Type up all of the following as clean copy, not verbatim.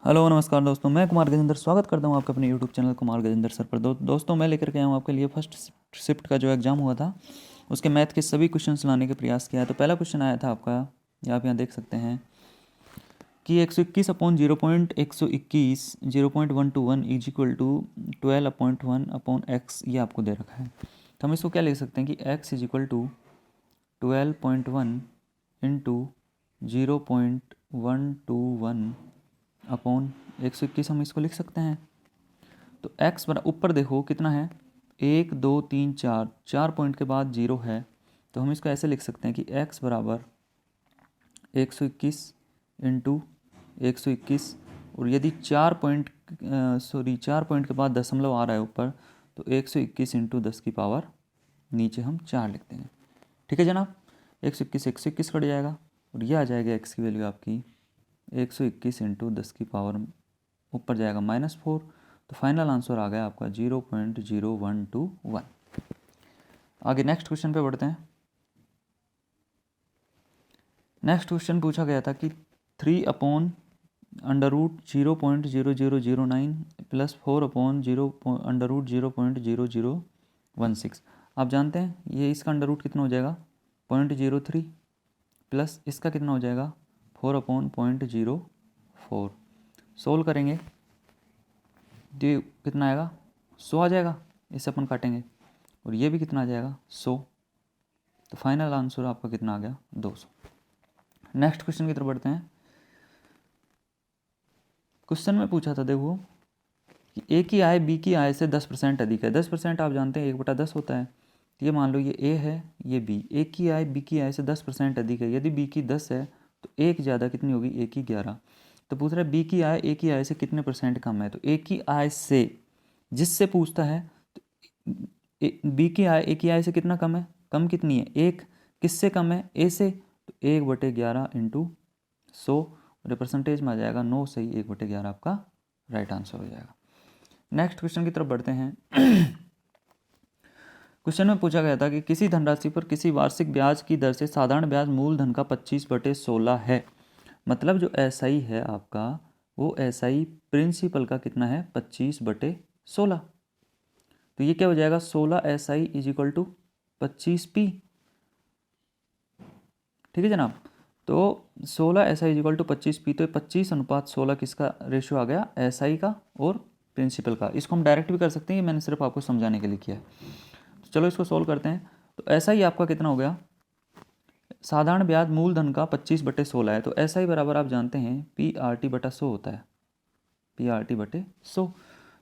Hello नमस्कार दोस्तों, मैं कुमार गजेंद्र स्वागत करता हूं आपका अपने YouTube channel Kumar Gajendra sir पर। दोस्तों मैं लेकर के आया हूं आपके लिए फर्स्ट शिफ्ट का जो एग्ज़ाम हुआ था उसके मैथ के सभी क्वेश्चंस लाने के प्रयास किया है। तो पहला क्वेश्चन आया था आपका, या आप यहाँ देख सकते हैं कि 121 upon 0.121 0.121 is equal to 12/1 upon x, ये आपको दे रखा है। तो हम इसको क्या लिख सकते हैं कि x is equal to 12.1 into 0.121 upon 121, हम इसको लिख सकते हैं। तो x बराबर, ऊपर देखो कितना है, 1 2 3 4, 4 पॉइंट के बाद 0 है, तो हम इसको ऐसे लिख सकते हैं कि x बराबर 121 इंटू 121, और यदि 4 पॉइंट 4 पॉइंट के बाद दशमलव आ रहा है ऊपर, तो 121 इंटू 10 की पावर नीचे हम 4 लिख देंगे। ठीक है जनाब, 121 कट जाएगा और ये आ जाएगा x की वैल्यू आपकी 121 इंटू 10 की पावर, ऊपर जाएगा -4, तो फाइनल आंसर आ गया आपका 0.0121। आगे नेक्स्ट क्वेश्चन पे बढ़ते हैं। नेक्स्ट क्वेश्चन पूछा गया था कि 3 अपॉन √0.0009 प्लस 4 अपॉन √0.0016। आप जानते हैं ये इसका अंडर रूट कितना हो जाएगा 0.03, प्लस इसका कितना हो जाएगा 4 अपॉन 0.04। सोल्व करेंगे तो कितना आएगा 100 आ जाएगा, इससे अपन काटेंगे, और ये भी कितना आ जाएगा 100, तो फाइनल आंसर आपका कितना आ गया 200। नेक्स्ट क्वेश्चन की तरफ बढ़ते हैं। क्वेश्चन में पूछा था देखो कि ए की आय बी की आय से 10% अधिक है। 10% आप जानते हैं 1/10 होता है, तो ये मान लो ये ए है ये बी, ए की आय बी की आय से 10% अधिक है। यदि बी की 10 है तो ए की ज़्यादा कितनी होगी, ए की 11। तो पूछ रहा है बी की आय ए की आय से कितने % कम है, तो ए की आय से जिससे पूछता है तो बी की आय ए की आय से कितना कम है, कम कितनी है 1, किससे कम है ए से, तो 1/11 इंटू 100, और परसेंटेज में आ जाएगा 9 सही 1/11 आपका राइट आंसर हो जाएगा। नेक्स्ट क्वेश्चन की तरफ बढ़ते हैं। क्वेश्चन में पूछा गया था कि किसी धनराशि पर किसी वार्षिक ब्याज की दर से साधारण ब्याज मूलधन का 25/16 है। मतलब जो एसआई है आपका, वो एसआई प्रिंसिपल का कितना है 25/16। तो ये क्या हो जाएगा 16 SI is equal to 25P। ठीक है जनाब, तो 16 SI is equal to 25P, तो 25:16 किसका रेशियो आ गया SI का और प्रिंसिपल का। इसको हम डायरेक्ट भी कर सकते हैं, ये मैंने सिर्फ आपको समझाने के लिए किया है। तो चलो इसको सोल्व करते हैं। तो SI आपका कितना हो गया, साधारण ब्याज मूलधन का 25/16 है, तो SI बराबर आप जानते हैं PRT/100 होता है, PRT/100।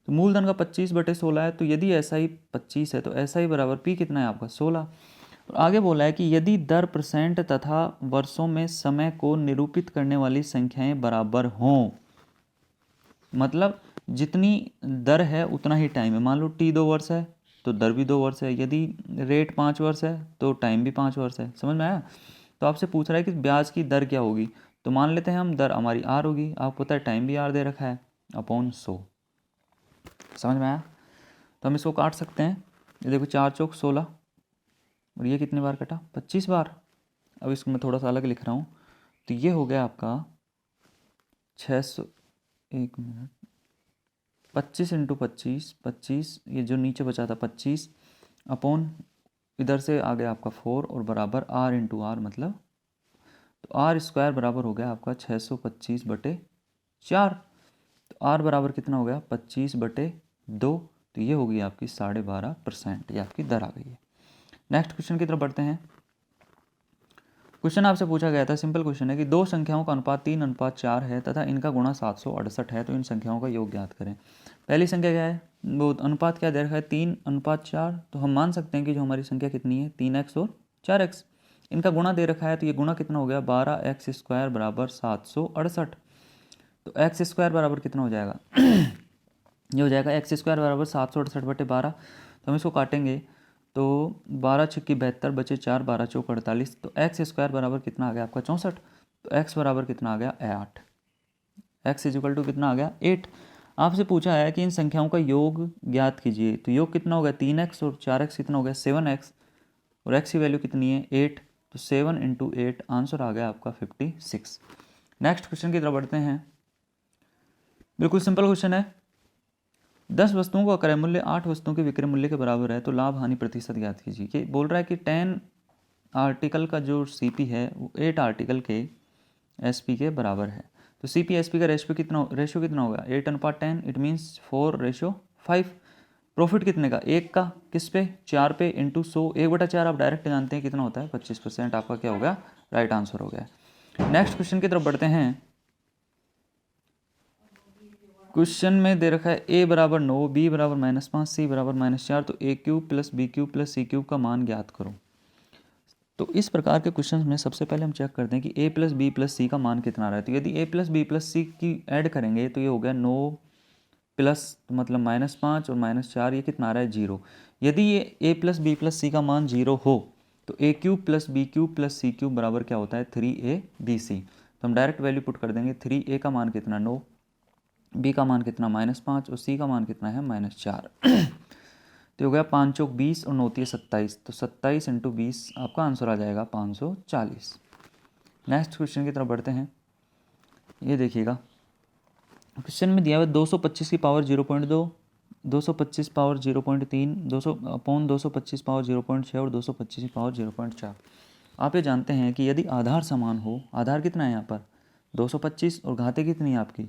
तो मूलधन का 25/16 है, तो यदि SI 25 है तो SI बराबर P कितना है आपका 16। और आगे बोला है कि यदि दर % तथा वर्षों में समय को निरूपित करने वाली संख्याएं बराबर हों, मतलब जितनी दर है उतना ही टाइम है। मान लो T 2 वर्ष है तो दर भी 2 वर्ष है, यदि रेट 5 वर्ष है तो टाइम भी 5 वर्ष है। समझ में आया। तो आपसे पूछ रहा है कि ब्याज की दर क्या होगी, तो मान लेते हैं हम दर हमारी R होगी, आपको पता है टाइम भी R दे रखा है, अपॉन 100। समझ में आया। तो हम इसको काट सकते हैं, ये देखो 4 चौक 16, और ये कितने बार कटा 25 बार। अब इसको मैं थोड़ा सा अलग लिख रहा हूँ, तो ये हो गया आपका 600, 1 मिनट, 25 इंटू 25, ये जो नीचे बचा था 25 अपॉन इधर से आ गया आपका 4, और बराबर R इंटू आर, मतलब तो R स्क्वायर बराबर हो गया आपका 625/4। तो R बराबर कितना हो गया 25/2, तो ये होगी आपकी 12.5%, ये आपकी दर आ गई है। नेक्स्ट क्वेश्चन की तरफ बढ़ते हैं। क्वेश्चन आपसे पूछा गया था, सिंपल क्वेश्चन है कि दो संख्याओं का अनुपात 3:4 है तथा इनका गुणा 768 है, तो इन संख्याओं का योग ज्ञात करें। पहली संख्या क्या है, वो अनुपात क्या दे रखा है 3:4, तो हम मान सकते हैं कि जो हमारी संख्या कितनी है 3x और 4x। इनका गुणा दे रखा है, तो ये गुणा कितना हो गया 12x² बराबर 768। तो एक्स स्क्वायर बराबर कितना हो जाएगा ये हो जाएगा x² बराबर 768/12। तो हम इसको काटेंगे तो 12 छक्की 72 बचे 4, 12 चौक 48, तो x² बराबर कितना आ गया आपका 64। तो x बराबर कितना आ गया 8, x इज इक्वल टू कितना आ गया 8। आपसे पूछा है कि इन संख्याओं का योग ज्ञात कीजिए, तो योग कितना हो गया 3x और 4x कितना हो गया 7x, और x की वैल्यू कितनी है 8, तो 7 इंटू 8 आंसर आ गया आपका 56। नेक्स्ट क्वेश्चन की तरफ बढ़ते हैं। बिल्कुल सिंपल क्वेश्चन है। 10 वस्तुओं का क्रय मूल्य 8 वस्तुओं के विक्रय मूल्य के बराबर है, तो लाभ हानि प्रतिशत ज्ञात कीजिए। कि बोल रहा है कि 10 आर्टिकल का जो सीपी है वो 8 आर्टिकल के एसपी के बराबर है। तो सीपी एसपी का रेशियो कितना होगा? 8:10, इट मीन्स 4:5। प्रॉफिट कितने का? 1 का, किस पे? 4 पे, इंटू 100, 1/4 आप डायरेक्ट जानते हैं कितना होता है, 25%। आपका क्या हो गया? राइट आंसर हो गया। नेक्स्ट क्वेश्चन की तरफ बढ़ते हैं। क्वेश्चन में दे रखा है a बराबर 9, b बराबर -5, c बराबर -4, तो a³ plus b³ plus c³ का मान ज्ञात करो। तो इस प्रकार के क्वेश्चन में सबसे पहले हम चेक करते हैं कि a प्लस बी प्लस सी का मान कितना आ रहा है। तो यदि a प्लस बी प्लस सी की ऐड करेंगे तो ये हो गया 9 प्लस, तो मतलब -5 और -4, ये कितना आ रहा है? 0। यदि ये a प्लस बी प्लस सी का मान 0 हो तो a³ plus b³ plus c³ बराबर क्या होता है? 3abc। तो हम डायरेक्ट वैल्यू पुट कर देंगे। 3a का मान कितना? 9, b का मान कितना? -5, और c का मान कितना है? -4। तो हो गया 5 चौक 20 और 9 तिये 27, तो 27 × 20 आपका आंसर आ जाएगा 540। नेक्स्ट क्वेश्चन की तरफ बढ़ते हैं। ये देखिएगा, क्वेश्चन में दिया हुआ 225 की पावर 0.2, 225 पावर 0.3, 200/225 पावर 0.6 और 225 की पावर 0.4। आप ये जानते हैं कि यदि आधार समान हो, आधार कितना है यहाँ पर? 225, और घातें कितनी है आपकी?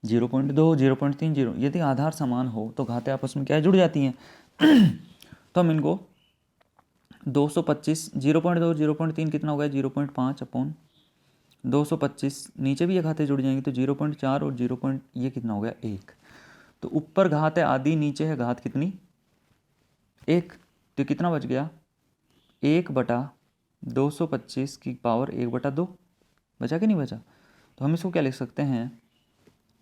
0.2, 0.3, 0। यदि आधार समान हो तो घातें आपस में क्या जुड़ जाती हैं। तो हम इनको 225, 0.2, 0.3 कितना हो गया? 0.5/225। नीचे भी ये घातें जुड़ जाएंगी तो 0.4 और 0. ये कितना हो गया? 1। तो ऊपर घात है आधी, नीचे है घात कितनी? 1। तो कितना बच गया? 1/225 की पावर 1/2 बचा कि नहीं बचा? तो हम इसको क्या लिख सकते हैं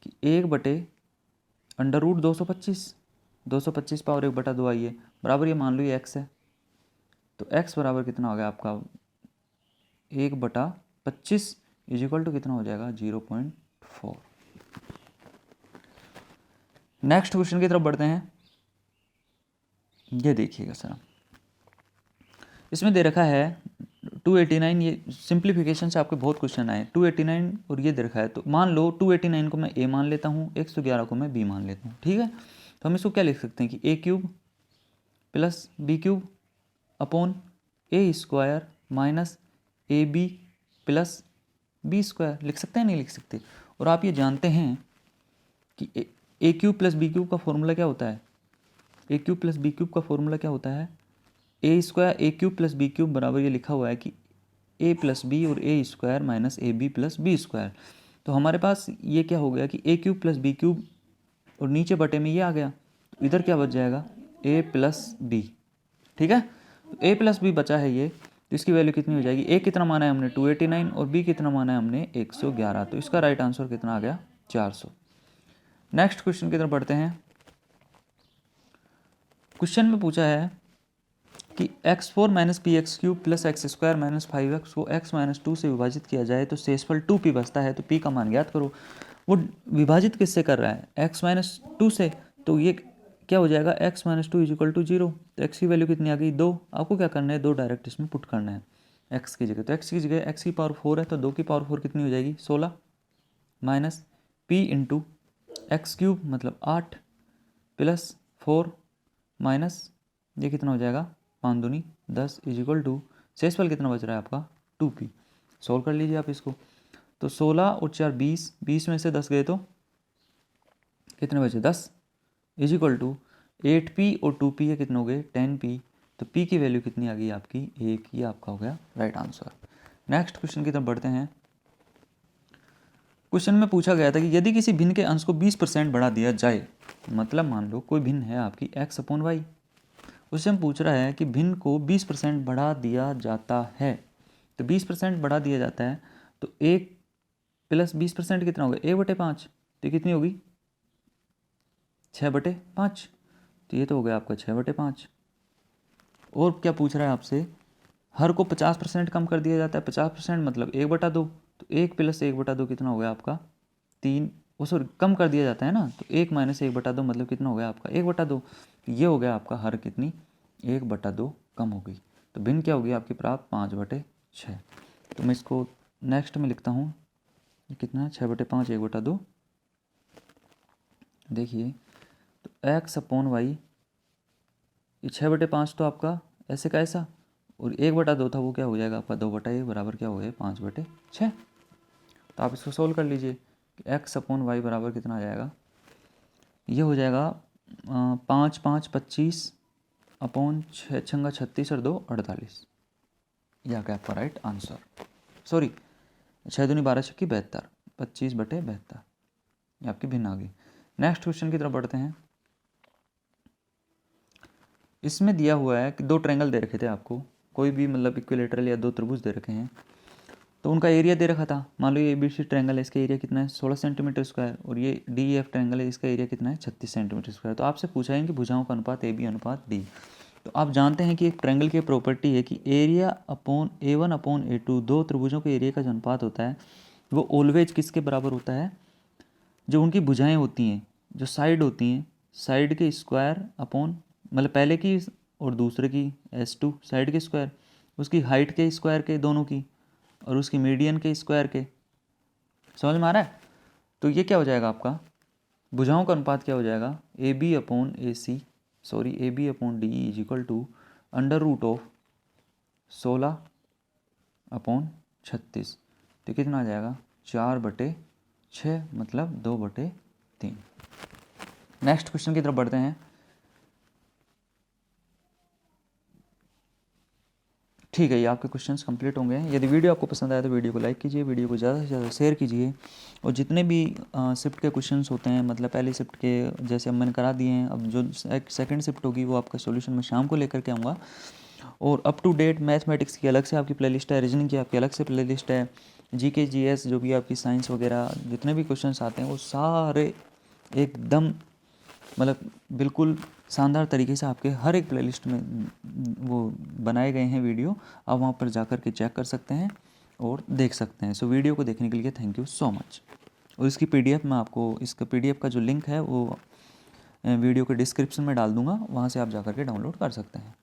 कि 1/√225, 225 पावर 1/2 आई है, बराबर ये मान लो ये x है। तो x बराबर कितना हो गया आपका? 1/25 इज इक्वल टू कितना हो जाएगा? 0.4। नेक्स्ट क्वेश्चन की तरफ बढ़ते हैं। ये देखिएगा सर, इसमें दे रखा है 289। ये सिंप्लीफिकेशन से आपके बहुत क्वेश्चन आए। 289 और ये दे रखा है, तो मान लो 289 को मैं a मान लेता हूँ, 111 को मैं b मान लेता हूँ, ठीक है। तो हम इसको क्या लिख सकते हैं कि a³ plus b³ upon a² minus ab plus b² लिख सकते हैं, नहीं लिख सकते? और आप ये जानते हैं कि a³ प्लस b³ का फॉर्मूला क्या होता है? a³ प्लस b³ का फॉर्मूला क्या होता है? a² प्लस b³ बराबर ये लिखा हुआ है कि a प्लस बी और a² minus ab plus b²। तो हमारे पास ये क्या हो गया कि a³ प्लस b³ और नीचे बटे में ये आ गया, तो इधर क्या बच जाएगा? a प्लस b, ठीक है। तो a प्लस बी बचा है ये, तो इसकी वैल्यू कितनी हो जाएगी? a कितना माना है हमने? 289, और b कितना माना है हमने? 111। तो इसका राइट आंसर कितना आ गया? 400। नेक्स्ट क्वेश्चन की तरफ बढ़ते हैं। क्वेश्चन में पूछा है कि x4 minus px³ plus x² minus 5x को x माइनस 2 से विभाजित किया जाए तो शेषफल 2p बचता है, तो p का मान ज्ञात करो। वो विभाजित किससे कर रहा है? x माइनस 2 से, तो ये क्या हो जाएगा? x minus 2 is equal to 0। तो x की वैल्यू कितनी आ गई? 2। आपको क्या करना है? 2 डायरेक्ट इसमें पुट करना है x की जगह। तो x की जगह x की पावर 4 है, तो 2 की पावर 4 कितनी हो जाएगी? 16 माइनस p इंटू x³ मतलब 8 प्लस 4 माइनस ये कितना हो जाएगा? 5 दूनी 10 इज इक्वल टू शेषफल कितना बच रहा है आपका? 2p। सोल्व कर लीजिए आप इसको। तो 16 और 4 20, 20 में से 10 गए तो कितने बचे? 10 इज इक्वल टू 8p और 2p ये कितने हो गए? 10p। तो p की वैल्यू कितनी आ गई आपकी? 1। ये आपका हो गया राइट आंसर। नेक्स्ट क्वेश्चन की तरफ बढ़ते हैं। क्वेश्चन में पूछा गया था कि यदि किसी भिन्न के अंश को 20% बढ़ा दिया जाए, मतलब मान लो कोई भिन्न है आपकी x/y, उससे हम पूछ रहा है कि भिन्न को 20% बढ़ा दिया जाता है। तो 20% बढ़ा दिया जाता है तो 1 प्लस 20% कितना होगा? 1/5। तो कितनी होगी? 6/5। तो ये तो हो गया आपका 6/5। और क्या पूछ रहा है आपसे? हर को 50% कम कर दिया जाता है। 50% मतलब 1/2। तो 1 प्लस 1/2 कितना हो गया आपका? 3। वो सॉरी कम कर दिया जाता है ना, तो 1 माइनस 1/2 मतलब कितना हो गया आपका? 1/2। तो ये हो गया आपका हर कितनी? 1/2 कम हो गई। तो भिन्न क्या होगी आपकी प्राप्त? 5/6। तो मैं इसको नेक्स्ट में लिखता हूँ, ये कितना है? 6/5 1/2 देखिए तो एक्स अपॉन वाई, ये 6/5 तो आपका ऐसे का ऐसा, और 1/2 था वो क्या हो जाएगा आपका 2/1 बराबर क्या हो गया 5/6। तो आप इसको सोल्व कर लीजिए कि एक्स अपॉन वाई बराबर कितना आ जाएगा, ये हो जाएगा 5 5 25 अपॉन 6 छंगा 36 और 2 48। यह क्या आपका राइट आंसर, सॉरी 6 दूनी 12 छक्की 72, 25/72, ये आपकी भिन्न आ गई। नेक्स्ट क्वेश्चन की तरफ बढ़ते हैं। इसमें दिया हुआ है कि दो ट्रायंगल दे रखे थे आपको, कोई भी मतलब इक्विलेटरल या दो त्रिभुज दे रखे हैं, तो उनका एरिया दे रखा था। मान लो ये ABC ट्रायंगल है, इसका एरिया कितना है 16 सेंटीमीटर स्क्वायर, और ये DEF ट्रायंगल है, इसका एरिया कितना है 36 सेंटीमीटर स्क्वायर। तो आपसे पूछा है कि भुजाओं का अनुपात AB अनुपात D। तो आप जानते हैं कि एक ट्रायंगल की प्रॉपर्टी है कि area upon A1 upon A2, दो त्रिभुजों के एरिया का जो अनुपात होता है वो ऑलवेज किसके बराबर होता है, जो उनकी भुजाएं होती हैं, जो साइड होती हैं, साइड के स्क्वायर अपॉन मतलब पहले की और दूसरे की S2 साइड के स्क्वायर, उसकी हाइट के स्क्वायर के दोनों की, और उसकी मीडियन के स्क्वायर के। समझ में आ रहा है? तो ये क्या हो जाएगा आपका, भुजाओं का अनुपात क्या हो जाएगा, AB upon AC sorry AB upon DE is equal to √ऑफ 16 अपॉन 36। तो कितना आ जाएगा 4/6 मतलब 2/3। नेक्स्ट क्वेश्चन की तरफ बढ़ते हैं। ठीक है, ये आपके क्वेश्चंस कंप्लीट होंगे। यदि वीडियो आपको पसंद आया तो वीडियो को लाइक कीजिए, वीडियो को ज़्यादा से ज़्यादा शेयर कीजिए, और जितने भी शिफ्ट के क्वेश्चंस होते हैं मतलब पहली शिफ्ट के जैसे अब मैंने करा दिए हैं, अब जो सेकंड शिफ्ट होगी वो आपका सॉल्यूशन मैं शाम को लेकर के आऊँगा। और अप टू डेट मैथमेटिक्स की अलग से आपकी प्लेलिस्ट है, रीजनिंग की आपकी अलग से प्लेलिस्ट है, GK GS जो भी आपकी साइंस वगैरह जितने भी क्वेश्चंस आते हैं वो सारे एकदम मतलब बिल्कुल शानदार तरीके से आपके हर एक प्लेलिस्ट में वो बनाए गए हैं वीडियो। आप वहाँ पर जाकर के चेक कर सकते हैं और देख सकते हैं। सो वीडियो को देखने के लिए थैंक यू सो मच। और इसकी PDF मैं आपको, इसका PDF का जो लिंक है वो वीडियो के डिस्क्रिप्शन में डाल दूँगा, वहाँ से आप जाकर के डाउनलोड कर सकते हैं।